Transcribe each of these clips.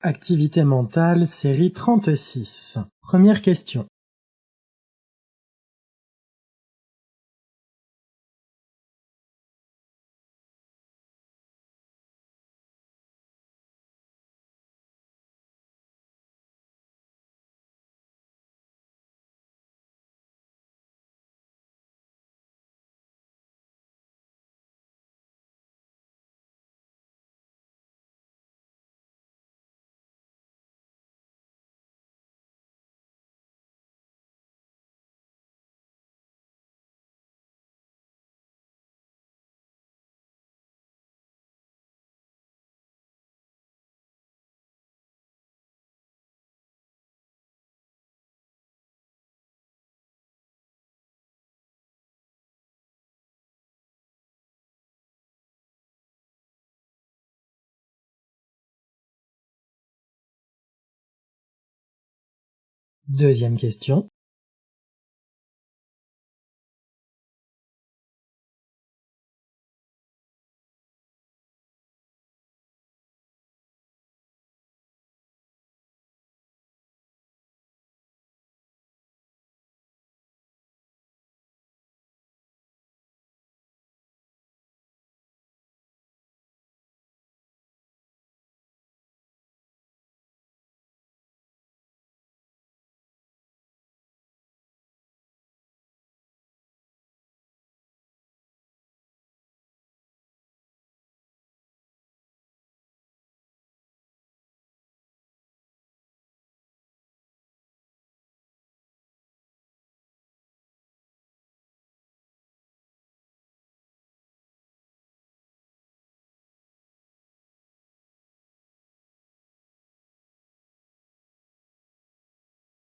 Activité mentale, série 36. Première question. Deuxième question.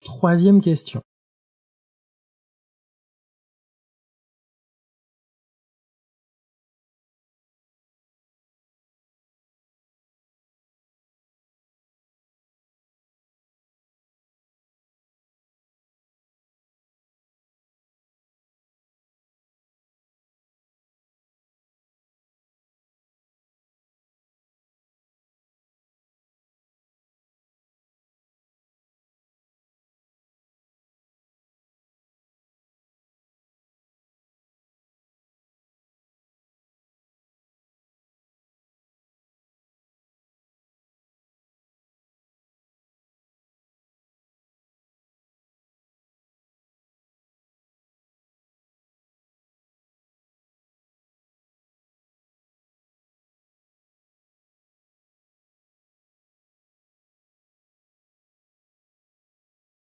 Troisième question.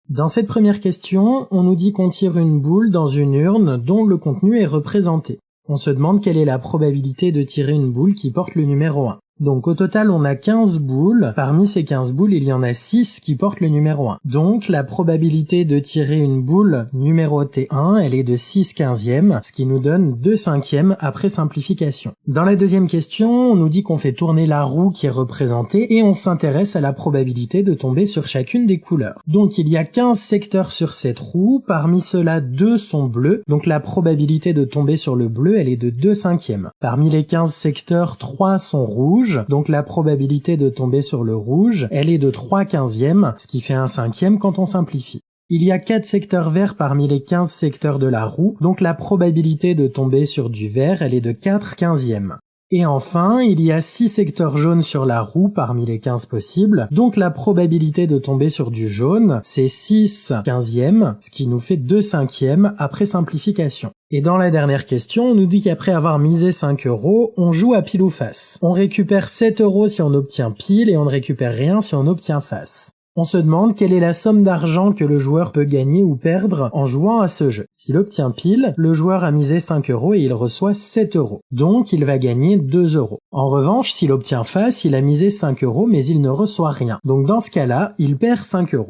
Dans cette première question, on nous dit qu'on tire une boule dans une urne dont le contenu est représenté. On se demande quelle est la probabilité de tirer une boule qui porte le numéro 1. Donc au total, on a 15 boules. Parmi ces 15 boules, il y en a 6 qui portent le numéro 1. Donc la probabilité de tirer une boule numérotée 1, elle est de 6/15e, ce qui nous donne 2/5e après simplification. Dans la deuxième question, on nous dit qu'on fait tourner la roue qui est représentée et on s'intéresse à la probabilité de tomber sur chacune des couleurs. Donc il y a 15 secteurs sur cette roue, parmi ceux-là 2 sont bleus, donc la probabilité de tomber sur le bleu, elle est de 2/5e. Parmi les 15 secteurs, 3 sont rouges, donc la probabilité de tomber sur le rouge, elle est de 3/15e, ce qui fait 1/5e quand on simplifie. Il y a 4 secteurs verts parmi les 15 secteurs de la roue, donc la probabilité de tomber sur du vert, elle est de 4/15e. Et enfin, il y a 6 secteurs jaunes sur la roue parmi les 15 possibles, donc la probabilité de tomber sur du jaune, c'est 6/15e, ce qui nous fait 2/5e après simplification. Et dans la dernière question, on nous dit qu'après avoir misé 5 €, on joue à pile ou face. On récupère 7 € si on obtient pile et on ne récupère rien si on obtient face. On se demande quelle est la somme d'argent que le joueur peut gagner ou perdre en jouant à ce jeu. S'il obtient pile, le joueur a misé 5 € et il reçoit 7 €. Donc il va gagner 2 €. En revanche, s'il obtient face, il a misé 5 € mais il ne reçoit rien. Donc dans ce cas-là, il perd 5 €.